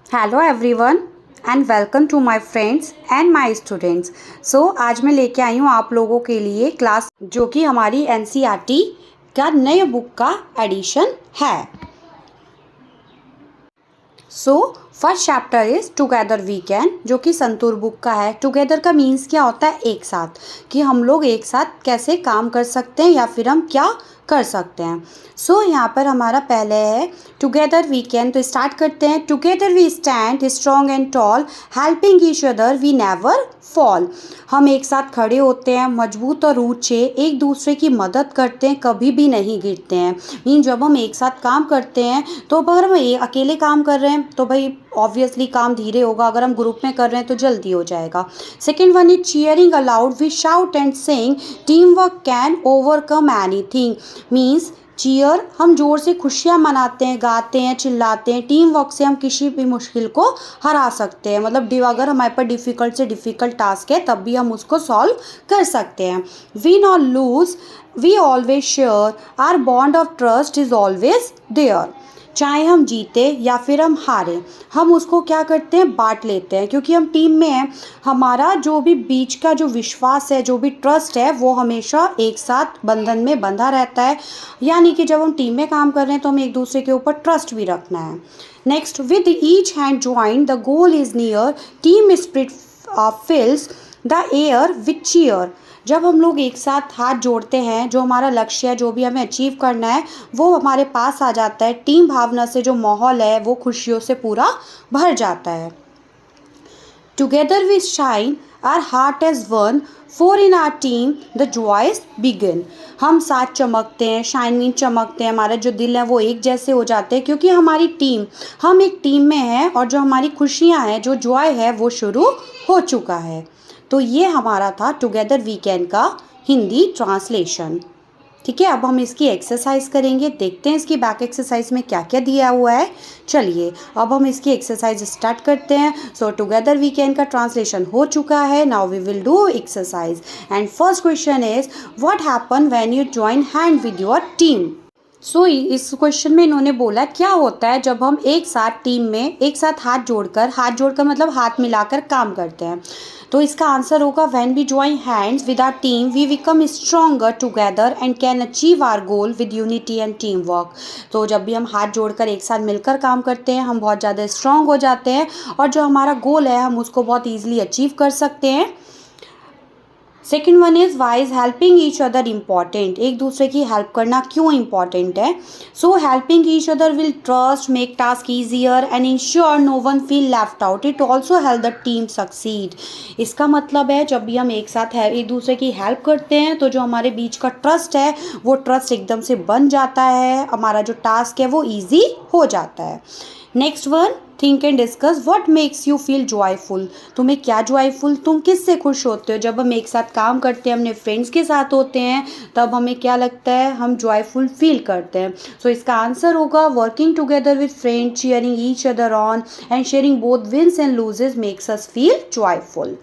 Hello everyone and welcome to my friends and my students. आज मैं लेके आई हूँ आप लोगों के लिए क्लास जो कि हमारी एनसीईआरटी का नए बुक का एडिशन है। First chapter is together we can, जो कि संतूर बुक का है। टुगेदर का मीन्स क्या होता है? एक साथ, कि हम लोग एक साथ कैसे काम कर सकते हैं या फिर हम क्या कर सकते हैं। यहाँ पर हमारा पहले है टुगेदर वी कैन। तो स्टार्ट करते हैं। Together we stand strong and tall, helping each other we never fall. हम एक साथ खड़े होते हैं, मजबूत और ऊंचे, एक दूसरे की मदद करते हैं, कभी भी नहीं गिरते हैं। मीन जब हम एक साथ काम करते हैं तो अगर हम अकेले काम कर रहे हैं तो भाई ऑब्वियसली काम धीरे होगा, अगर हम ग्रुप में कर रहे हैं तो जल्दी हो जाएगा। Second one is cheering allowed, we shout and sing, team work can overcome anything. Means cheer हम जोर से खुशियाँ मनाते हैं, गाते हैं, चिल्लाते हैं। टीम वर्क से हम किसी भी मुश्किल को हरा सकते हैं। मतलब अगर हमारे पर डिफ़िकल्ट से डिफ़िकल्ट टास्क है तब भी हम उसको सॉल्व कर सकते हैं। विन और lose we always share, our bond of trust is always there. चाहे हम जीते या फिर हम हारे, हम उसको क्या करते हैं? बांट लेते हैं, क्योंकि हम टीम में हैं। हमारा जो भी बीच का जो विश्वास है, जो भी ट्रस्ट है, वो हमेशा एक साथ बंधन में बंधा रहता है। यानी कि जब हम टीम में काम कर रहे हैं तो हमें एक दूसरे के ऊपर ट्रस्ट भी रखना है। Next, with each hand join the goal is near, team spirit fills the air with cheer. जब हम लोग एक साथ हाथ जोड़ते हैं, जो हमारा लक्ष्य है, जो भी हमें अचीव करना है, वो हमारे पास आ जाता है। टीम भावना से जो माहौल है वो खुशियों से पूरा भर जाता है। Together we shine, our heart as one, for in our team the joys begin. हम साथ चमकते हैं, शाइन मीन चमकते हैं, हमारे जो दिल हैं वो एक जैसे हो जाते हैं, क्योंकि हमारी टीम, हम एक टीम में हैं और जो हमारी खुशियाँ हैं, जो जॉय है, वो शुरू हो चुका है। तो ये हमारा था टुगेदर वी कैन का हिंदी ट्रांसलेशन। ठीक है, अब हम इसकी एक्सरसाइज करेंगे। देखते हैं इसकी बैक एक्सरसाइज में क्या क्या दिया हुआ है। चलिए अब हम इसकी एक्सरसाइज स्टार्ट करते हैं। टुगेदर वी कैन का ट्रांसलेशन हो चुका है। Now we will do exercise and first question is what happen when you join hand with your team. इस क्वेश्चन में इन्होंने बोला क्या होता है जब हम एक साथ टीम में एक साथ हाथ जोड़कर मतलब हाथ मिलाकर काम करते हैं। तो इसका आंसर होगा when we join hands with our team we become stronger together and can achieve our goal with unity and team work. तो जब भी हम हाथ जोड़कर एक साथ मिलकर काम करते हैं हम बहुत ज़्यादा स्ट्रॉन्ग हो जाते हैं और जो हमारा गोल है हम उसको बहुत ईजिली अचीव कर सकते हैं। Second one is why is helping each other important. एक दूसरे की हेल्प करना क्यों इम्पॉर्टेंट है? Helping each other will trust make task easier and ensure no one feel left out. It also help the team succeed. इसका मतलब है जब भी हम एक साथ है एक दूसरे की हेल्प करते हैं तो जो हमारे बीच का ट्रस्ट है वो ट्रस्ट एकदम से बन जाता है, हमारा जो टास्क है वो ईजी हो जाता है। Next one, think and discuss what makes you feel joyful. तुम्हें क्या जॉयफुल, तुम किससे खुश होते हो? जब हम एक साथ काम करते हैं, अपने फ्रेंड्स के साथ होते हैं, तब हमें क्या लगता है? हम जॉयफुल फील करते हैं। इसका आंसर होगा working together with friends, cheering each other on and sharing both wins and loses makes us feel joyful.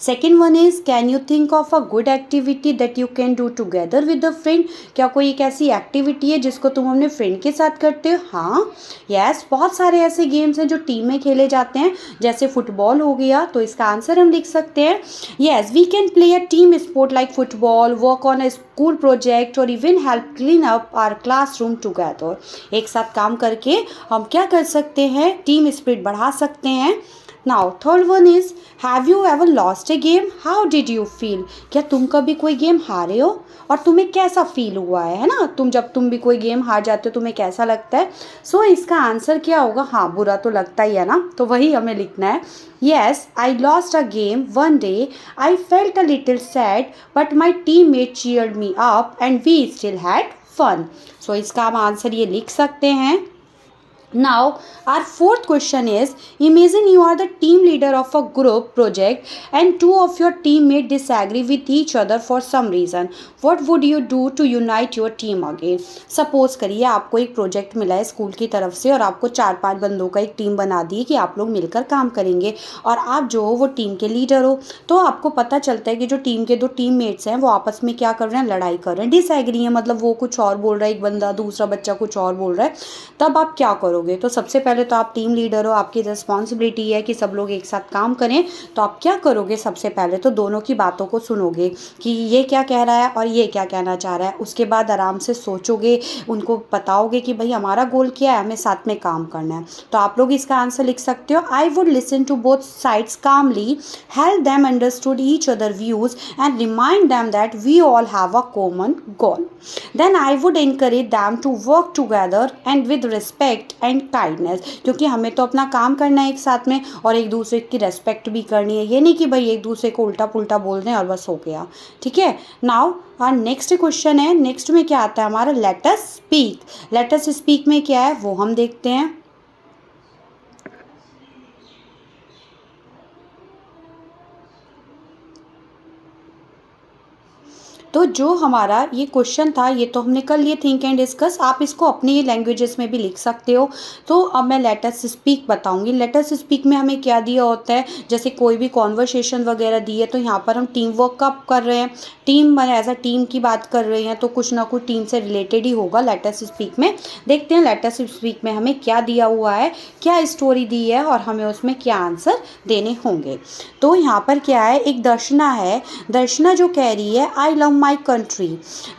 Second one is can you think of a good activity that you can do together with a friend। क्या कोई एक ऐसी activity है जिसको तुम अपने friend के साथ करते हो? हाँ, यस, बहुत सारे ऐसे गेम्स हैं जो टीम में खेले जाते हैं, जैसे फुटबॉल हो गया। तो इसका आंसर हम लिख सकते हैं yes we can play a team sport like football, work on a school project और even help clean up our classroom together. एक साथ काम करके हम क्या कर सकते हैं? टीम स्पिरिट बढ़ा सकते हैं। Now third one is have you ever lost A game, how did you feel. क्या तुम कभी कोई गेम हारे हो और तुम्हें कैसा फील हुआ है ना? जब तुम भी कोई गेम हार जाते हो तुम्हें कैसा लगता है? इसका आंसर क्या होगा? हाँ, बुरा तो लगता ही है ना, तो वही हमें लिखना है। Yes I lost a game one day, I felt a little sad but my team mate cheered me up and we still had fun. इसका हम आंसर ये लिख सकते हैं। Now, our fourth question is imagine you are the team leader of a group project and two of your teammates disagree with each other for some reason. What would you do to unite your team again? Suppose करिए आपको एक project मिला है school की तरफ से और आपको 4-5 बंदों का एक टीम बना दी कि आप लोग मिलकर काम करेंगे और आप जो हो वो टीम के लीडर हो। तो आपको पता चलता है कि जो टीम के 2 टीममेट्स हैं वो आपस में क्या कर रहे हैं? लड़ाई कर रहे हैं, डिसएग्री है। मतलब वो कुछ और बोल रहा है एक बंदा, दूसरा बच्चा कुछ और बोल रहा है। तब आप क्या करोगे? करोगे? तो सबसे पहले तो आप टीम लीडर हो, आपकी रिस्पॉन्सिबिलिटी है कि सब लोग एक साथ काम करें। तो आप क्या करोगे? सबसे पहले तो दोनों की बातों को सुनोगे कि ये क्या कह रहा है और ये क्या कहना चाह रहा है। उसके बाद आराम से सोचोगे, उनको बताओगे कि भाई हमारा गोल क्या है, हमें साथ में काम करना है। तो आप लोग इसका आंसर लिख सकते हो, I would listen to both sides calmly, help them understood each other views and remind them that we all have a common goal. Then I would encourage them to work together and with respect and kindness, क्योंकि हमें तो अपना काम करना है एक साथ में और एक दूसरे की रेस्पेक्ट भी करनी है। ये नहीं कि भाई एक दूसरे को उल्टा पुल्टा बोल दें और बस हो गया। ठीक है, नाउ और नेक्स्ट क्वेश्चन है, नेक्स्ट में क्या आता है हमारा, let us speak. Let us speak में क्या है वो हम देखते हैं। तो जो हमारा ये क्वेश्चन था ये तो हमने कर लिए थिंक एंड डिस्कस। आप इसको अपनी लैंग्वेजेस में भी लिख सकते हो। तो अब मैं लेट अस स्पीक बताऊंगी। लेट अस स्पीक में हमें क्या दिया होता है, जैसे कोई भी कॉन्वर्सेशन वगैरह दी है तो यहाँ पर हम टीम वर्क का कर रहे हैं, टीम एज अ टीम की बात कर रहे हैं, तो कुछ ना कुछ टीम से रिलेटेड ही होगा लेट अस स्पीक में। देखते हैं लेट अस स्पीक में हमें क्या दिया हुआ है, क्या स्टोरी दी है और हमें उसमें क्या आंसर देने होंगे। तो यहाँ पर क्या है, एक दर्शना है। दर्शना जो कह रही है, I love my country.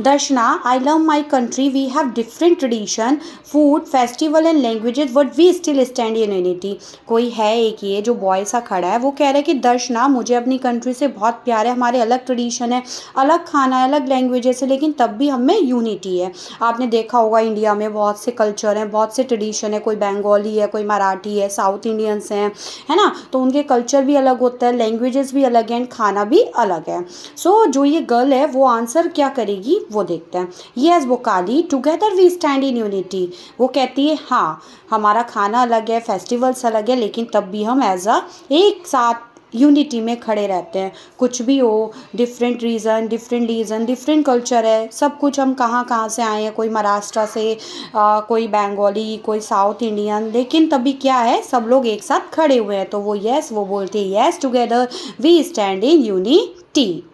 Darshana, I love my country, we have different tradition, food, festival and languages but we still stand in unity. कोई है एक ये जो बॉय सा खड़ा है, वो कह रहा है कि दर्शना, मुझे अपनी कंट्री से बहुत प्यार है, हमारे अलग ट्रेडिशन है, अलग खाना है, अलग लैंग्वेजेस है, लेकिन तब भी हम में यूनिटी है। आपने देखा होगा इंडिया में बहुत से कल्चर हैं, बहुत से ट्रेडिशन है, कोई बंगाली है, कोई मराठी है, साउथ इंडियंस हैं, है ना। तो उनके कल्चर भी अलग होता है, लैंग्वेजेस भी अलग हैं एंड खाना भी अलग है। सो जो ये गर्ल है वो आंसर क्या करेगी वो देखते हैं। Yes Bokali, together we stand in unity. वो कहती है हाँ, हमारा खाना अलग है, फेस्टिवल्स अलग है, लेकिन तब भी हम एज अ एक साथ यूनिटी में खड़े रहते हैं। कुछ भी हो, डिफरेंट रीज़न, डिफरेंट कल्चर है, सब कुछ, हम कहाँ कहाँ से आए हैं, कोई महाराष्ट्र से, कोई बंगाली, कोई साउथ इंडियन, लेकिन तभी क्या है, सब लोग एक साथ खड़े हुए हैं। तो वो यस, वो बोलते हैं yes, together we stand in unity.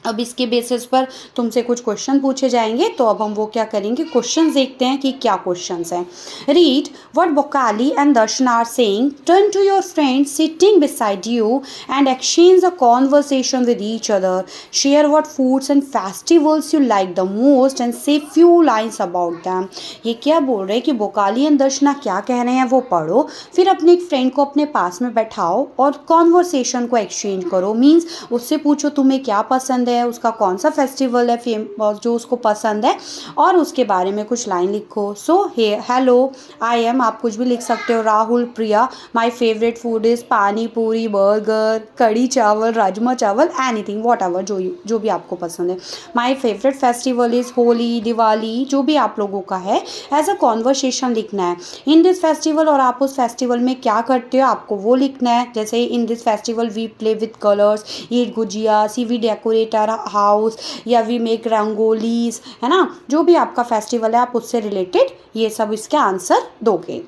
अब इसके बेसिस पर तुमसे कुछ क्वेश्चन पूछे जाएंगे, तो अब हम वो क्या करेंगे, क्वेश्चंस देखते हैं कि क्या क्वेश्चंस हैं। Read what Bokali and Darshan are saying, turn to your friend sitting beside you and exchange a conversation with each other, share what foods and festivals you like the most and say few lines about them. ये क्या बोल रहे हैं कि बोकाली and दर्शना क्या कह रहे हैं वो पढ़ो, फिर अपने एक फ्रेंड को अपने पास में बैठाओ और कॉन्वर्सेशन को एक्सचेंज करो। मीन्स उससे पूछो तुम्हें क्या पसंद है, उसका कौन सा फेस्टिवल है जो उसको पसंद है, और उसके बारे में कुछ लाइन लिखो। सो हेलो, आई एम, आप कुछ भी लिख सकते हो, राहुल, प्रिया, माय फेवरेट फूड इज़ पानी पूरी, बर्गर, कड़ी चावल, राजमा चावल, एनीथिंग वॉट एवर, जो भी आपको पसंद है। My favourite festival is Holi, Diwali, जो भी आप लोगों का है, एज अ कॉन्वर्सेशन लिखना है। इन दिस फेस्टिवल, और आप उस फेस्टिवल में क्या करते हो आपको वो लिखना है। जैसे in this festival we play with colours, eat gujiya, see we decorate house, या वी मेक रंगोलीज, है ना। जो भी आपका फेस्टिवल है आप उससे रिलेटेड ये सब इसके आंसर दोगे।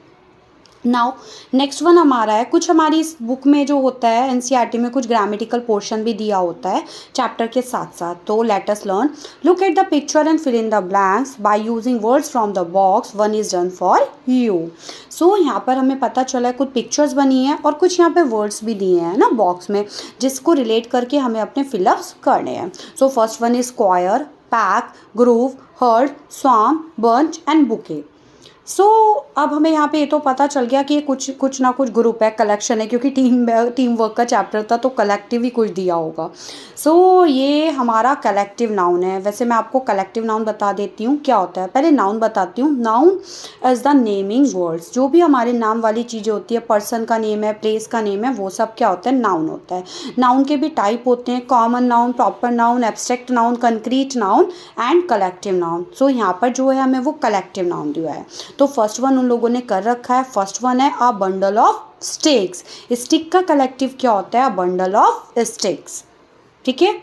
नाउ नेक्स्ट वन हमारा है, कुछ हमारी इस बुक में जो होता है एनसीईआरटी में कुछ ग्रामेटिकल पोर्शन भी दिया होता है चैप्टर के साथ साथ। तो let us learn, look at the picture and fill in the blanks by using words from the box, one is done for you. So यहाँ पर हमें पता चला है कुछ पिक्चर्स बनी हैं और कुछ यहाँ पे वर्ड्स भी दिए हैं ना बॉक्स में, जिसको रिलेट करके हमें अपने फिलअप्स करने हैं। So first one is square, pack, grove, herd, swarm, bunch and bouquet. So अब हमें यहाँ पे ये तो पता चल गया कि ये कुछ ना कुछ ग्रुप है, कलेक्शन है, क्योंकि टीम वर्क का चैप्टर था तो कलेक्टिव ही कुछ दिया होगा। सो ये हमारा कलेक्टिव नाउन है। वैसे मैं आपको कलेक्टिव नाउन बता देती हूँ क्या होता है, पहले नाउन बताती हूँ। Noun is the naming words, जो भी हमारे नाम वाली चीज़ें होती है, पर्सन का नेम है, प्लेस का नेम है, वो सब क्या होता है, नाउन होता है। नाउन के भी टाइप होते हैं, common noun, proper noun, abstract noun, concrete noun and collective noun. So यहाँ पर जो है हमें वो कलेक्टिव नाउन दिया है। तो फर्स्ट वन उन लोगों ने कर रखा है। फर्स्ट वन है a bundle of sticks. Stick का कलेक्टिव क्या होता है, अ बंडल ऑफ स्टिक्स। ठीक है।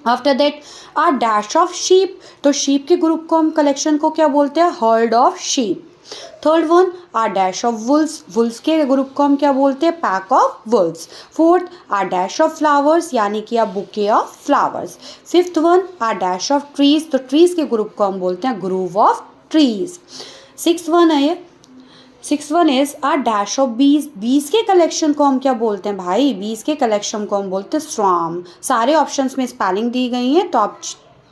After that a dash of sheep, तो शीप के ग्रुप को हम कलेक्शन को क्या बोलते हैं, herd of sheep. Third one a dash of wolves, wolves के ग्रुप को हम क्या बोलते हैं, pack of wolves. Fourth a dash of flowers, यानी कि a bouquet of flowers. Fifth one a dash of trees, तो ट्रीज के ग्रुप को हम बोलते हैं grove of trees. Six one है six one is a dash of bees. Bees के कलेक्शन को हम क्या बोलते हैं भाई? बीज के कलेक्शन को हम बोलते हैं स्वार्म। सारे ऑप्शंस में स्पेलिंग दी गई है, तो आप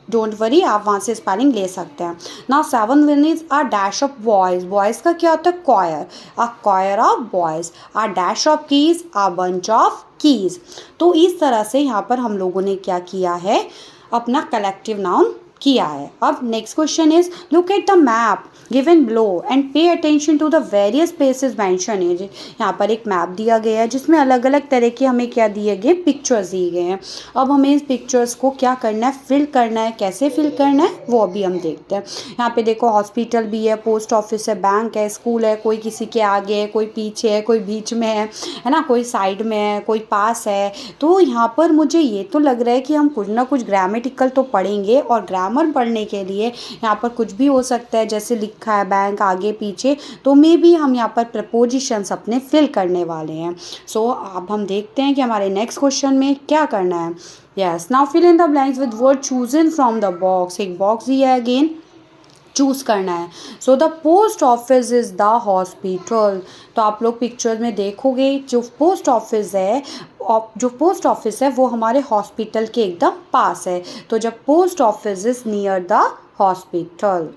डोंट वरी, आप वहाँ से स्पेलिंग ले सकते हैं। Now seven one is a dash of boys. Boys का क्या होता है? Choir. A choir of boys. A dash of keys, a bunch of keys. तो इस तरह से यहाँ पर हम लोगों ने क्या किया है? अपना कलेक्टिव नाउन किया है। अब next question is look at the map given below and pay attention to the various places mention है। यहाँ पर एक मैप दिया गया है जिसमें अलग अलग तरह के हमें क्या दिए गए? पिक्चर्स दिए गए हैं। अब हमें इस पिक्चर्स को क्या करना है? फिल करना है। कैसे फिल करना है वो अभी हम देखते हैं। यहाँ पे देखो हॉस्पिटल भी है, पोस्ट ऑफिस है, बैंक है, स्कूल है, कोई किसी के आगे है, कोई पीछे है, कोई बीच में है ना, कोई साइड में है, कोई पास है। तो यहाँ पर मुझे ये तो लग रहा है कि हम कुछ ना कुछ ग्रामेटिकल तो पढ़ेंगे, और ग्रामर पढ़ने के लिए यहाँ पर कुछ भी हो सकता है, जैसे लिखा है बैंक आगे पीछे, तो मे बी हम यहाँ पर प्रपोजिशंस अपने फिल करने वाले हैं। सो अब हम देखते हैं कि हमारे नेक्स्ट क्वेश्चन में क्या करना है। Yes, now fill in the blanks with word chosen from the box. एक बॉक्स दिया है, अगेन चूज करना है। So the post office is the hospital. तो आप लोग पिक्चर में देखोगे जो पोस्ट ऑफिस है, वो हमारे हॉस्पिटल के एकदम पास है। तो जब post office is near the hospital,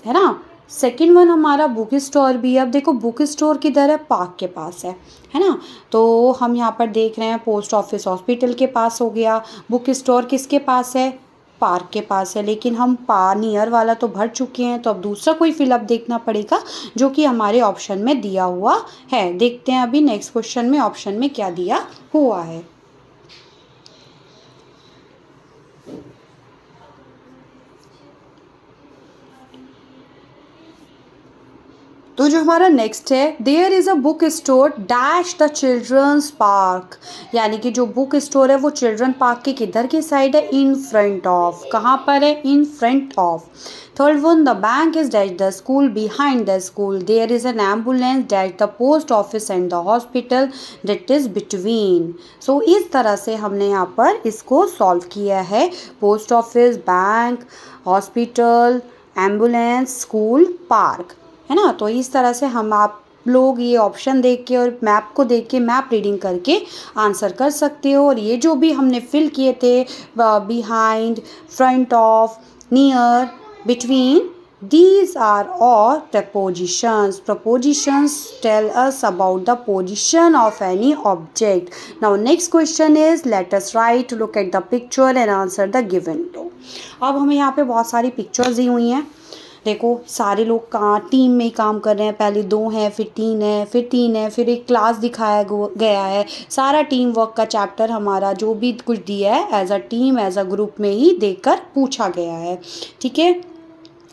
है ना। सेकेंड वन हमारा बुक स्टोर भी है। अब देखो बुक स्टोर किधर है? पार्क के पास है ना। तो हम यहाँ पर देख रहे हैं पोस्ट ऑफिस हॉस्पिटल के पास हो गया, बुक स्टोर किसके पास है? पार्क के पास है। लेकिन हम नियर वाला तो भर चुके हैं, तो अब दूसरा कोई फिलअप देखना पड़ेगा जो कि हमारे ऑप्शन में दिया हुआ है। देखते हैं अभी नेक्स्ट क्वेश्चन में ऑप्शन में क्या दिया हुआ है। तो जो हमारा नेक्स्ट है, there is a book store dash the children's park. यानी कि जो बुक स्टोर है वो चिल्ड्रन पार्क के किधर की साइड है? In front of. कहाँ पर है? In front of. Third one, the bank is dash the school behind the school. There is an ambulance dash the post office and the hospital that is between. So इस तरह से हमने यहाँ पर इसको सॉल्व किया है। Post office, bank, hospital, ambulance, school, park, है ना। तो इस तरह से हम आप लोग ये ऑप्शन देख के और मैप को देख के मैप रीडिंग करके आंसर कर सकते हो। और ये जो भी हमने फिल किए थे, behind, front of, near, between, these are all prepositions. Prepositions tell us about the position of any object. Now next question is, let us write, look at the picture and answer the given to. अब हमें यहाँ पे बहुत सारी pictures दी हुई हैं। देखो सारे लोग टीम में ही काम कर रहे हैं। पहले 2 हैं, फिर 3 है, फिर 3 है, फिर एक क्लास दिखाया गया है। सारा टीम वर्क का चैप्टर हमारा जो भी कुछ दिया है as a team, as a group में ही देकर पूछा गया है। ठीक है,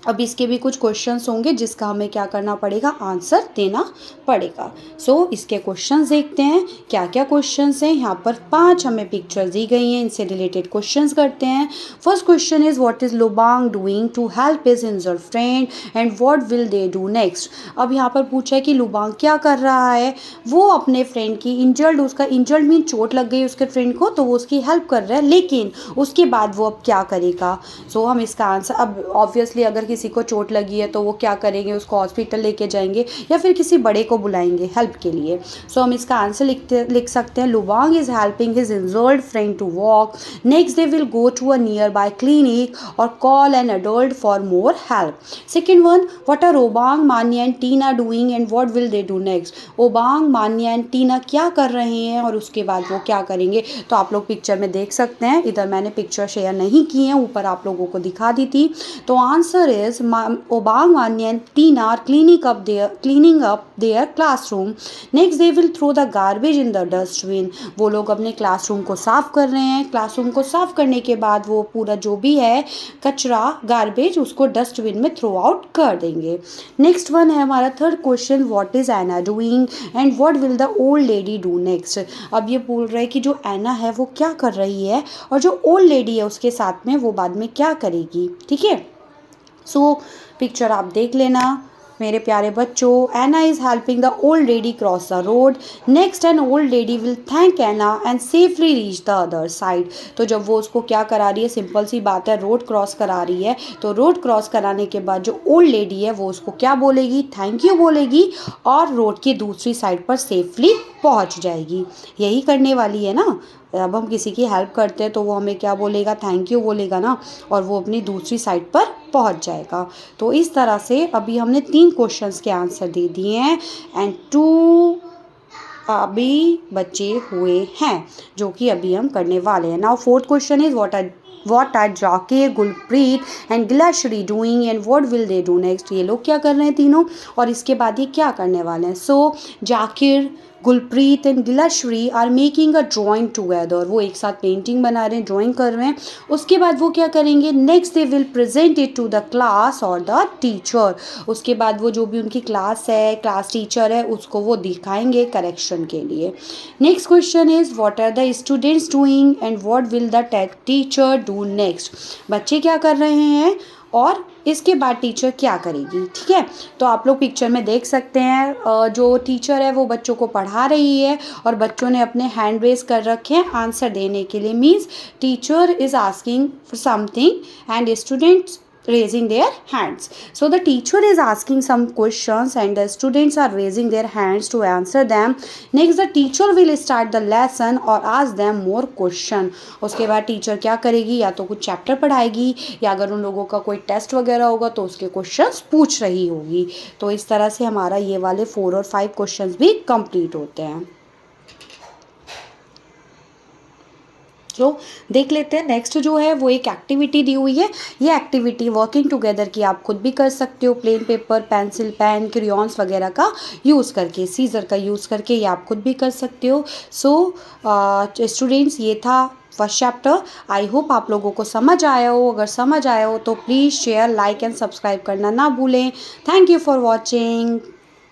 अब इसके भी कुछ क्वेश्चंस होंगे जिसका हमें क्या करना पड़ेगा? आंसर देना पड़ेगा। सो इसके क्वेश्चंस देखते हैं क्या क्या क्वेश्चंस हैं। यहाँ पर 5 हमें पिक्चर्स दी गई हैं, इनसे रिलेटेड क्वेश्चंस करते हैं। First question is what is Lubang doing to help his injured friend and what will they do next. अब यहाँ पर पूछा है कि लुबांग क्या कर रहा है? वो अपने फ्रेंड की उसका इंजर्ड मीन चोट लग गई उसके फ्रेंड को, तो वो उसकी हेल्प कर रहा है, लेकिन उसके बाद वो अब क्या करेगा? सो हम इसका आंसर, अब ऑब्वियसली अगर किसी को चोट लगी है तो वो क्या करेंगे? उसको हॉस्पिटल लेके जाएंगे या फिर किसी बड़े को बुलाएंगे हेल्प के लिए। सो हम इसका आंसर लिख सकते हैं, Lubang is helping his injured friend to walk. Next they will go to a nearby clinic और call an adult for more help. Second one, what are Obang, Manya and Tina doing and what will they do next. Obang, Manya and Tina क्या कर रहे हैं और उसके बाद वो क्या करेंगे? तो आप लोग पिक्चर में देख सकते हैं। इधर मैंने पिक्चर शेयर नहीं की है, ऊपर आप लोगों को दिखा दी थी। तो answer is Obang, Manya and Tina are cleaning up their classroom. Next they will throw the garbage in the dustbin. वो लोग अपने क्लासरूम को साफ कर रहे हैं। क्लासरूम को साफ करने के बाद वो पूरा जो भी है कचरा, गार्बेज, उसको डस्टबिन में थ्रो आउट कर देंगे। नेक्स्ट वन है हमारा third question, what is Anna doing and what will the old lady do next. अब ये बोल रहे हैं कि जो एना है वो क्या कर रही है और जो ओल्ड लेडी है उसके साथ में वो बाद में क्या करेगी। ठीक है, सो पिक्चर आप देख लेना। मेरे प्यारे बच्चों, Anna is helping the old lady cross the road. Next an old lady will thank Anna and safely reach the other side. तो जब वो उसको क्या करा रही है, सिंपल सी बात है, रोड क्रॉस करा रही है, तो रोड क्रॉस कराने के बाद जो ओल्ड लेडी है वो उसको क्या बोलेगी, थैंक यू बोलेगी और रोड की दूसरी साइड पर सेफली पहुंच जाएगी। यही करने वाली है ना। अब हम किसी की हेल्प करते हैं तो वो हमें क्या बोलेगा, थैंक यू बोलेगा ना, और वो अपनी दूसरी साइड पर पहुंच जाएगा। तो इस तरह से अभी हमने 3 क्वेश्चंस के आंसर दे दिए हैं एंड 2 अभी बचे हुए हैं जो कि अभी हम करने वाले हैं। Now fourth question is what are Jakir, Gulpreet and Gilashri doing and what will they do next। ये लोग क्या कर रहे हैं तीनों और इसके बाद ये क्या करने वाले हैं। So Zakir, Gulpreet and Gilashri are making a drawing together. वो एक साथ पेंटिंग बना रहे हैं, ड्राइंग कर रहे हैं। उसके बाद वो क्या करेंगे, next they will present it to the class और द टीचर। उसके बाद वो जो भी उनकी क्लास है, क्लास टीचर है, उसको वो दिखाएंगे करेक्शन के लिए। Next question is what are the students doing and what will the teacher do next. बच्चे क्या कर रहे हैं और इसके बाद टीचर क्या करेगी। ठीक है, तो आप लोग पिक्चर में देख सकते हैं जो टीचर है वो बच्चों को पढ़ा रही है और बच्चों ने अपने हैंड रेज कर रखे हैं आंसर देने के लिए। Means teacher is asking for something and students raising their hands. So the teacher is asking some questions and the students are raising their hands to answer them. Next the teacher will start the lesson or ask them more question. उसके बाद teacher क्या करेगी, या तो कुछ chapter पढ़ाएगी या अगर उन लोगों का कोई टेस्ट वगैरह होगा तो उसके क्वेश्चंस पूछ रही होगी। तो इस तरह से हमारा ये वाले 4 और 5 क्वेश्चंस भी कंप्लीट होते हैं। तो देख लेते हैं नेक्स्ट जो है वो एक एक्टिविटी दी हुई है। ये एक्टिविटी वर्किंग टुगेदर की आप खुद भी कर सकते हो, plain paper, pencil, pen, crayons वगैरह का यूज़ करके, सीजर का यूज़ करके ये आप खुद भी कर सकते हो। सो स्टूडेंट्स, ये था फर्स्ट चैप्टर। आई होप आप लोगों को समझ आया हो। अगर समझ आया हो तो please share, like and subscribe करना ना भूलें। Thank you for watching.